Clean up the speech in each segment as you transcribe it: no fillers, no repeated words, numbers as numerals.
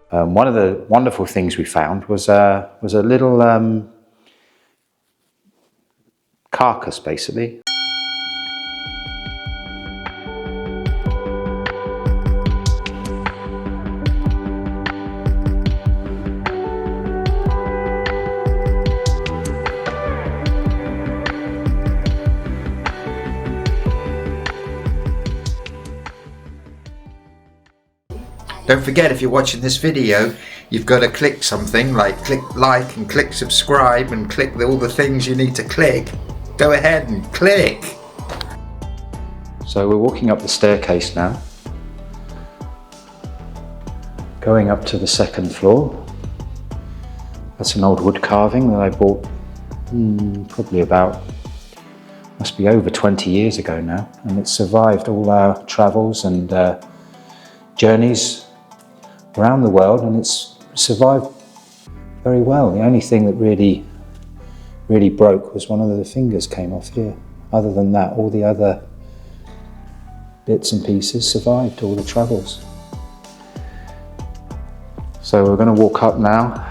One of the wonderful things we found was a little carcass, basically. Don't forget, if you're watching this video, you've got to click something like click like and click subscribe and click all the things you need to click. Go ahead and click. So we're walking up the staircase now, going up to the second floor. That's an old wood carving that I bought probably about, must be over 20 years ago now, and it's survived all our travels and journeys around the world, and it's survived very well. The only thing that really broke was one of the fingers came off here. Other than that, all the other bits and pieces survived all the travels. So we're going to walk up now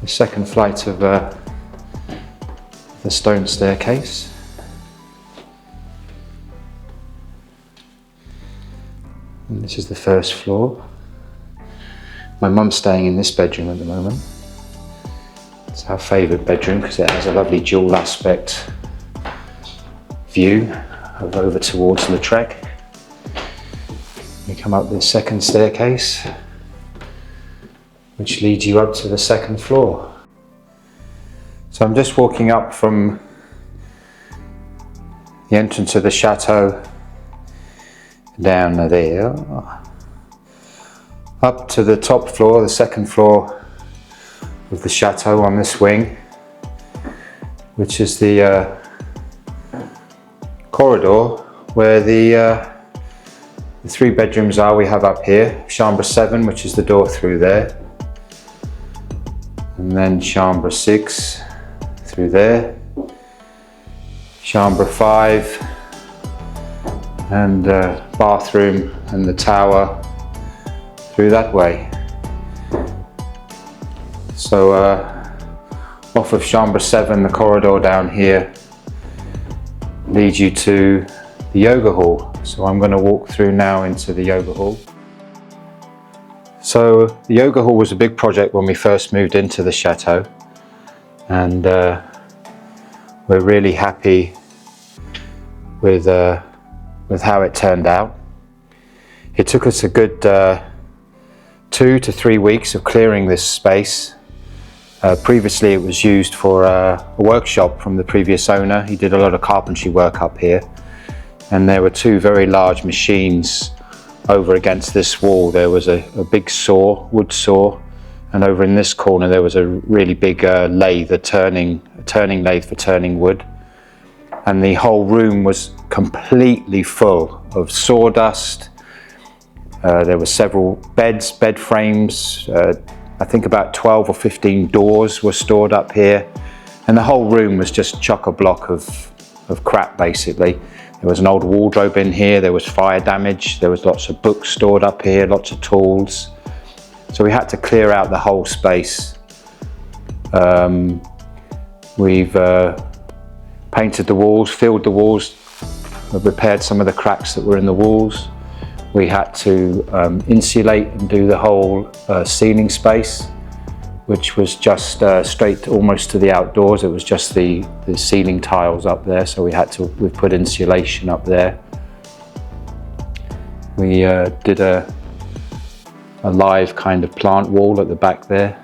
the second flight of the stone staircase. And this is the first floor. My mum's staying in this bedroom at the moment. It's our favourite bedroom because it has a lovely dual aspect view of over towards Lautrec. We come up this second staircase, which leads you up to the second floor. So I'm just walking up from the entrance of the chateau down there, up to the top floor, the second floor of the chateau on this wing, which is the corridor where the 3 bedrooms are. We have up here chambre 7, which is the door through there, and then chambre 6 through there, chambre 5, and bathroom and the tower through that way. So off of chambre 7, the corridor down here leads you to the yoga hall. So I'm going to walk through now into the yoga hall. So the yoga hall was a big project when we first moved into the chateau, and we're really happy with how it turned out. It took us a good 2 to 3 weeks of clearing this space. Previously it was used for a workshop from the previous owner. He did a lot of carpentry work up here, and there were 2 very large machines over against this wall. There was a big saw, wood saw, and over in this corner there was a really big lathe, a turning lathe for turning wood. And the whole room was completely full of sawdust. There were several bed frames. I think about 12 or 15 doors were stored up here. And the whole room was just chock-a-block of crap, basically. There was an old wardrobe in here, there was fire damage, there was lots of books stored up here, lots of tools. So we had to clear out the whole space. We've painted the walls, filled the walls, repaired some of the cracks that were in the walls. We had to insulate and do the whole ceiling space, which was just straight almost to the outdoors. It was just the ceiling tiles up there, so we put insulation up there. We did a live kind of plant wall at the back there,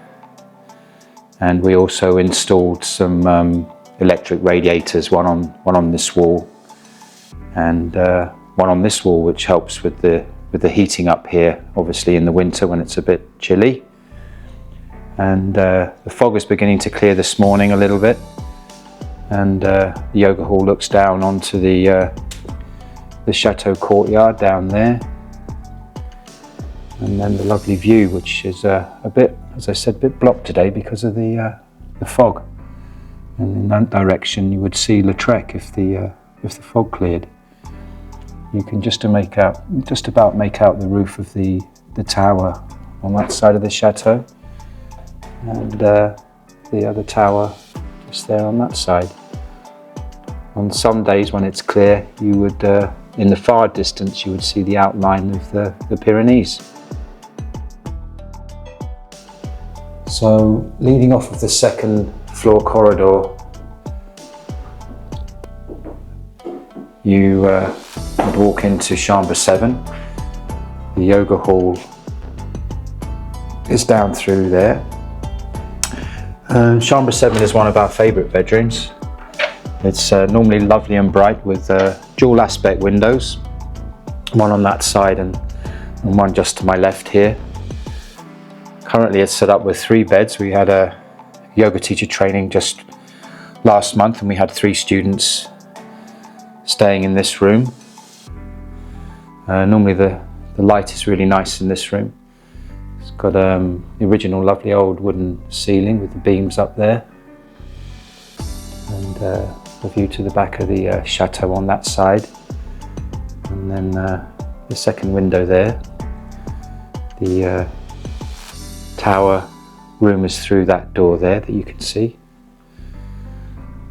and we also installed some electric radiators, one on this wall and one on this wall, which helps with the heating up here, obviously in the winter when it's a bit chilly. And the fog is beginning to clear this morning a little bit, and the yoga hall looks down onto the chateau courtyard down there, and then the lovely view, which is a bit, as I said, a bit blocked today because of the fog. And in that direction you would see Lautrec if the fog cleared. You can just about make out the roof of the tower on that side of the chateau, and the other tower just there on that side. On some days when it's clear, you would, in the far distance, you would see the outline of the Pyrenees. So, leading off of the second floor corridor, you would walk into Chambre 7. The yoga hall is down through there. Chambre 7 is one of our favourite bedrooms. It's normally lovely and bright with dual aspect windows, one on that side and one just to my left here. Currently it's set up with 3 beds. We had a yoga teacher training just last month and we had 3 students staying in this room. Normally the light is really nice in this room. It's got the original lovely old wooden ceiling with the beams up there, and a view to the back of the chateau on that side, and then the second window there. The tower room is through that door there that you can see.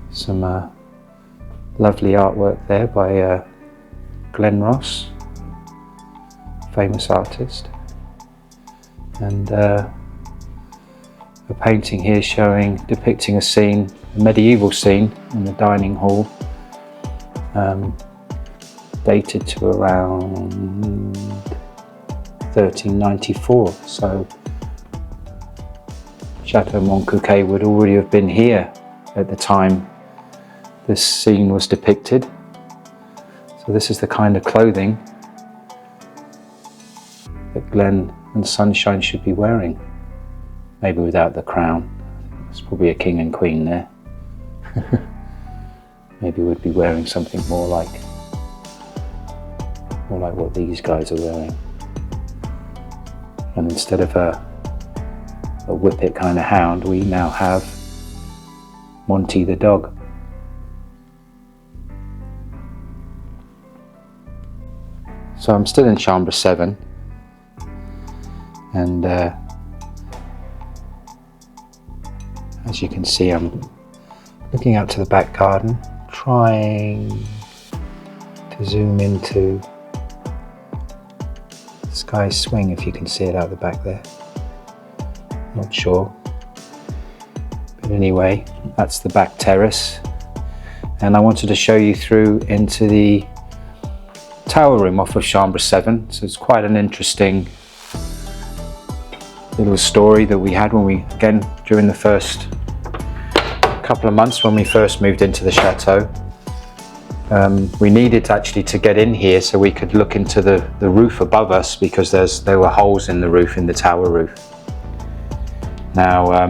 Some lovely artwork there by Glen, famous artist, and a painting here depicting a medieval scene in the dining hall, dated to around 1394. So Château de Montcuquet would already have been here at the time this scene was depicted. So this is the kind of clothing that Glen and Sunshine should be wearing. Maybe without the crown. There's probably a king and queen there. Maybe we'd be wearing something more like what these guys are wearing. And instead of a whippet kind of hound, we now have Monty the dog. So I'm still in Chambre 7, and as you can see, I'm looking out to the back garden, trying to zoom into Sky Swing, if you can see it out the back there. Not sure, but anyway, that's the back terrace, and I wanted to show you through into the tower room off of Chambre 7. So it's quite an interesting little story that we had again during the first couple of months when we first moved into the chateau. We needed actually to get in here so we could look into the roof above us, because there were holes in the roof, in the tower roof. Now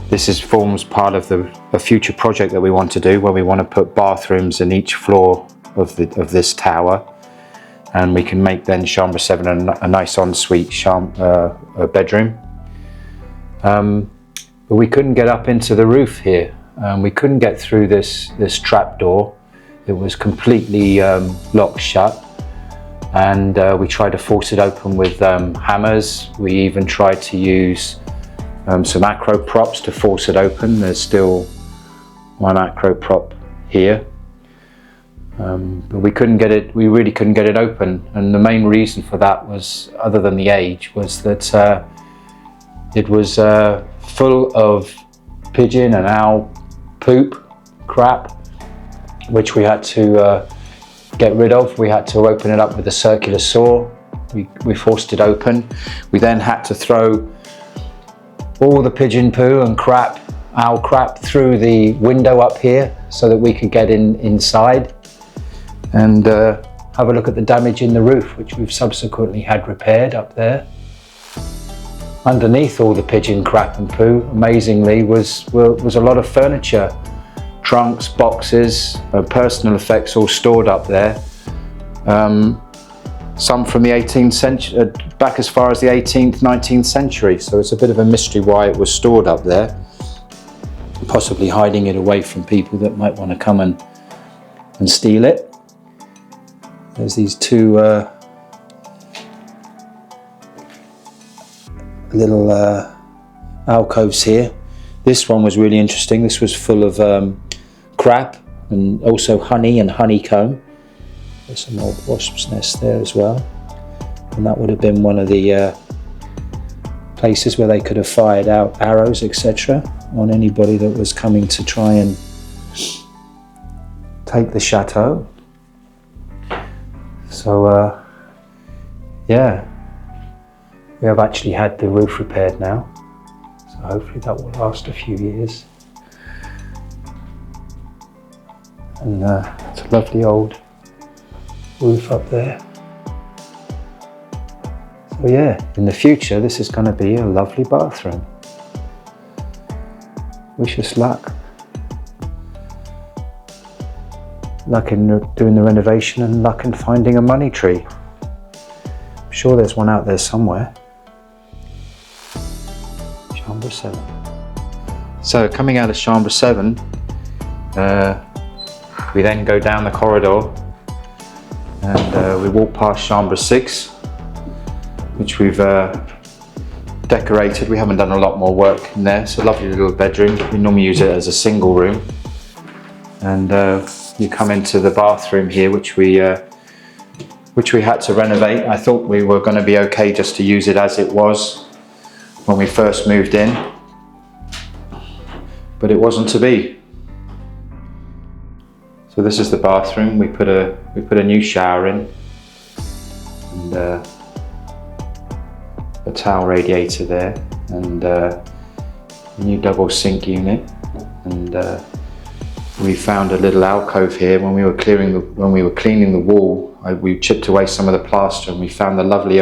this forms part of a future project that we want to do, where we want to put bathrooms in each floor of this tower, and we can make then Chambre 7 a nice ensuite bedroom. But we couldn't get up into the roof here. We couldn't get through this trap door. It was completely locked shut, and we tried to force it open with hammers. We even tried to use some acro props to force it open. There's still one acro prop here. But we really couldn't get it open, and the main reason for that was, other than the age, was that it was full of pigeon and owl poop, crap, which we had to get rid of. We had to open it up with a circular saw. We forced it open. We then had to throw all the pigeon poo and crap, owl crap, through the window up here so that we could get inside and have a look at the damage in the roof, which we've subsequently had repaired up there. Underneath all the pigeon crap and poo, amazingly, was a lot of furniture, trunks, boxes, personal effects all stored up there. Some from the 18th century, back as far as the 18th, 19th century. So it's a bit of a mystery why it was stored up there, possibly hiding it away from people that might want to come and steal it. There's these two little alcoves here. This one was really interesting. This was full of crab and also honey and honeycomb. There's some old wasp's nest there as well, and that would have been one of the places where they could have fired out arrows, etc., on anybody that was coming to try and take the chateau. So yeah, we have actually had the roof repaired now, so hopefully that will last a few years. And it's a lovely old roof up there. So yeah, in the future this is going to be a lovely bathroom. Wish us luck. Luck in doing the renovation and luck in finding a money tree. I'm sure there's one out there somewhere. Chambre 7. So coming out of Chambre 7, we then go down the corridor and we walk past Chambre 6, which we've decorated. We haven't done a lot more work in there. It's a lovely little bedroom. We normally use it as a single room. And you come into the bathroom here, which we had to renovate. I thought we were going to be okay just to use it as it was when we first moved in, but it wasn't to be. So this is the bathroom. We put a new shower in, and a towel radiator there, and a new double sink unit, and we found a little alcove here when we were cleaning the wall. We chipped away some of the plaster, and we found the lovely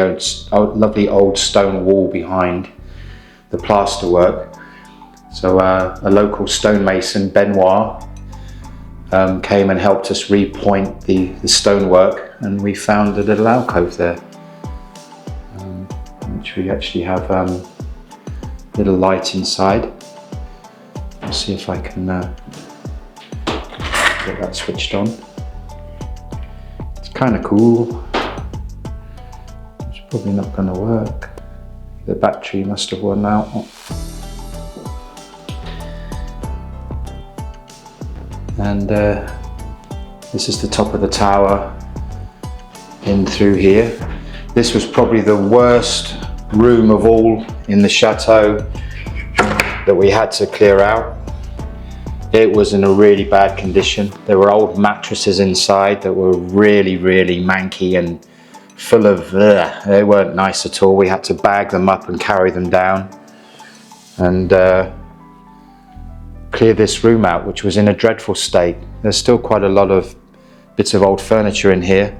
old stone wall behind the plaster work. So a local stonemason, Benoit, came and helped us repoint the stonework, and we found a little alcove there, which we actually have little light inside. I'll see if I can get that switched on. It's kind of cool. It's probably not going to work. The battery must have worn out. And this is the top of the tower in through here. This was probably the worst room of all in the chateau that we had to clear out. It was in a really bad condition. There were old mattresses inside that were really, really manky and full of, they weren't nice at all. We had to bag them up and carry them down and clear this room out, which was in a dreadful state. There's still quite a lot of bits of old furniture in here.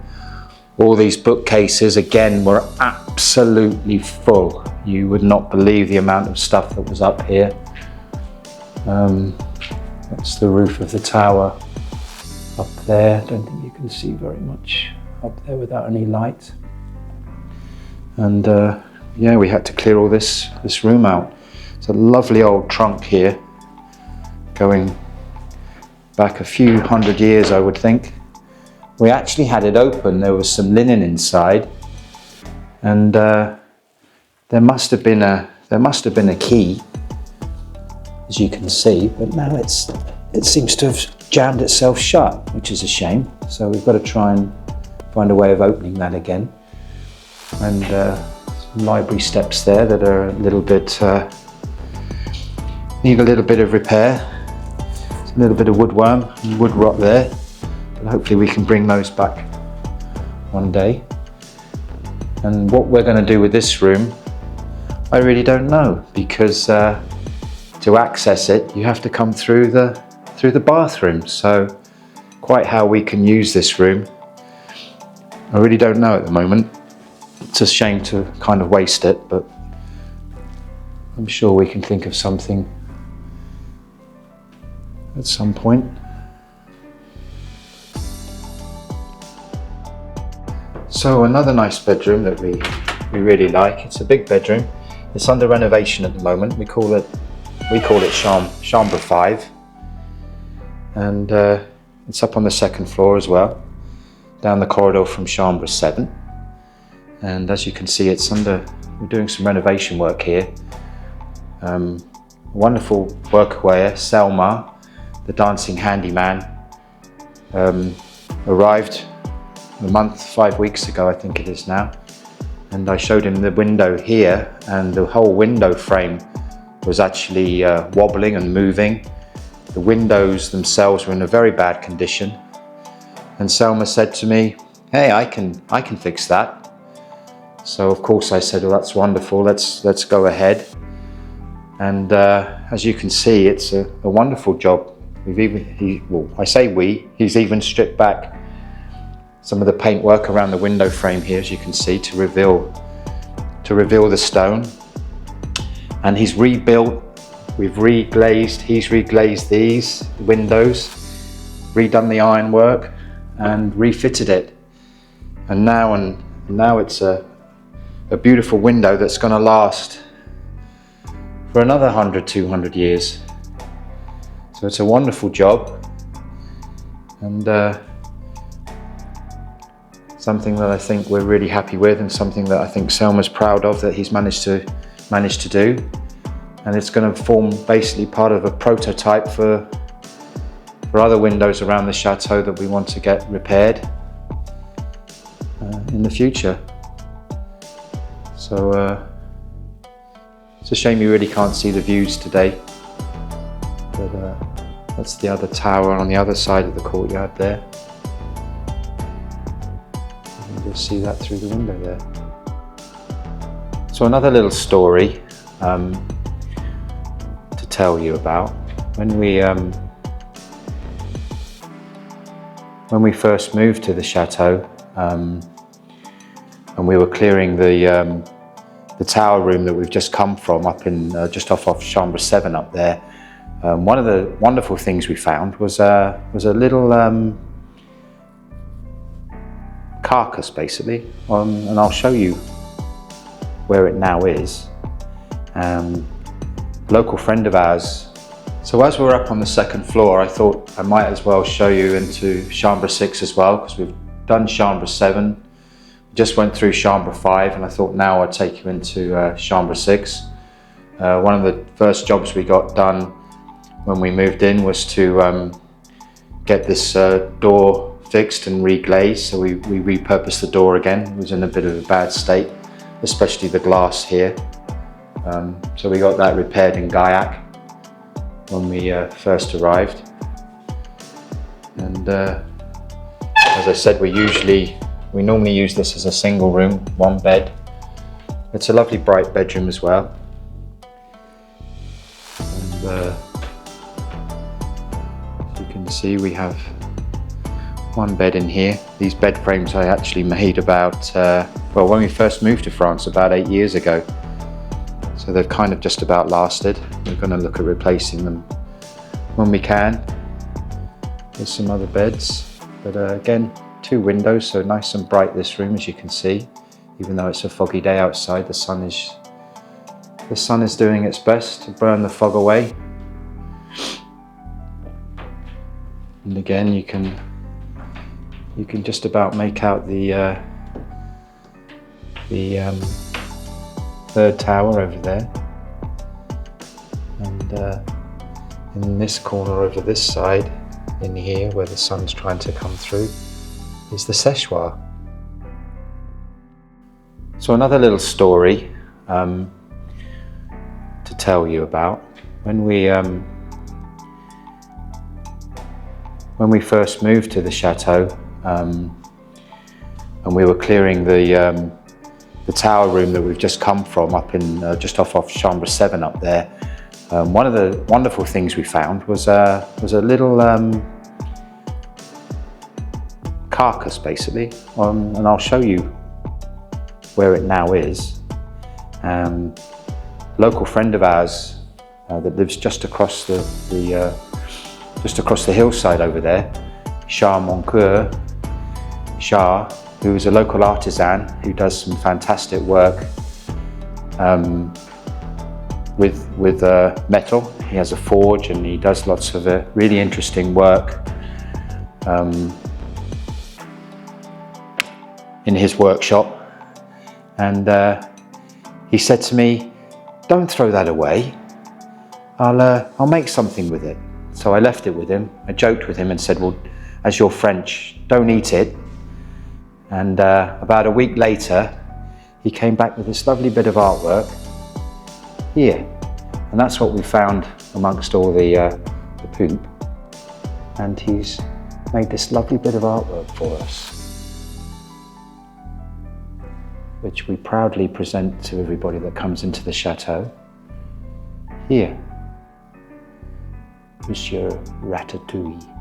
All these bookcases, again, were absolutely full. You would not believe the amount of stuff that was up here. That's the roof of the tower up there. Don't think you can see very much up there without any light. And yeah, we had to clear all this room out. It's a lovely old trunk here, going back a few hundred years, I would think. We actually had it open. There was some linen inside, and there must have been a key, as you can see, but now it seems to have jammed itself shut, which is a shame. So we've got to try and find a way of opening that again. And some library steps there that are a little bit need a little bit of repair. There's a little bit of woodworm and wood rot there, but hopefully we can bring those back one day. And what we're going to do with this room, I really don't know, because to access it you have to come through the bathroom. So quite how we can use this room, I really don't know at the moment. It's a shame to kind of waste it, but I'm sure we can think of something at some point. So another nice bedroom that we really like. It's a big bedroom. It's under renovation at the moment. We call it Chambre 5, and it's up on the second floor as well, down the corridor from Chambre 7. And as you can see, it's under we're doing some renovation work here. A wonderful workwear, Selma, the dancing handyman, arrived a month, 5 weeks ago, I think it is now. And I showed him the window here, and the whole window frame was actually wobbling and moving. The windows themselves were in a very bad condition. And Selma said to me, "Hey, I can fix that." So of course I said, "Well, that's wonderful. Let's go ahead." And as you can see, it's a wonderful job. He's even stripped back some of the paintwork around the window frame here, as you can see, to reveal the stone. And he's rebuilt. He's reglazed these windows, redone the ironwork, and refitted it. And now it's a beautiful window that's going to last for another 100, 200 years. So it's a wonderful job, and something that I think we're really happy with, and something that I think Selma's proud of, that he's managed to do. And it's going to form basically part of a prototype for other windows around the chateau that we want to get repaired in the future. So it's a shame you really can't see the views today, but that's the other tower on the other side of the courtyard there. You can just see that through the window there. So another little story to tell you about. When we first moved to the chateau, and we were clearing the tower room that we've just come from up in just off Chambre 7 up there, one of the wonderful things we found was a little carcass, basically, and I'll show you where it now is. Local friend of ours. So as we're up on the second floor, I thought I might as well show you into Chambre 6 as well, because we've done Chambre 7, just went through Chambre 5, and I thought now I'd take you into Chambre 6. One of the first jobs we got done when we moved in was to get this door fixed and reglazed. So we repurposed the door again. It was in a bit of a bad state, especially the glass here. So we got that repaired in Gaillac when we first arrived. And as I said, we normally use this as a single room, one bed. It's a lovely bright bedroom as well. And as you can see, we have one bed in here. These bed frames I actually made about, when we first moved to France about 8 years ago. So they've kind of just about lasted. We're going to look at replacing them when we can. There's some other beds, but again, 2 windows, so nice and bright this room, as you can see. Even though it's a foggy day outside, the sun is doing its best to burn the fog away. And again, you can just about make out the third tower over there, and in this corner over this side, in here where the sun's trying to come through, is the sechoire. So another little story to tell you about. When we first moved to the chateau, and we were clearing the tower room that we've just come from up in just off Chambre 7 up there, one of the wonderful things we found was a little carcass, basically, and I'll show you where it now is. Local friend of ours that lives just across the hillside over there, Montcuquet, who is a local artisan who does some fantastic work with metal. He has a forge and he does lots of really interesting work in his workshop. And he said to me, "Don't throw that away. I'll make something with it." So I left it with him. I joked with him and said, "Well, as you're French, don't eat it." And about a week later, he came back with this lovely bit of artwork here. And that's what we found amongst all the poop. And he's made this lovely bit of artwork for us, which we proudly present to everybody that comes into the chateau. Here, Monsieur Ratatouille.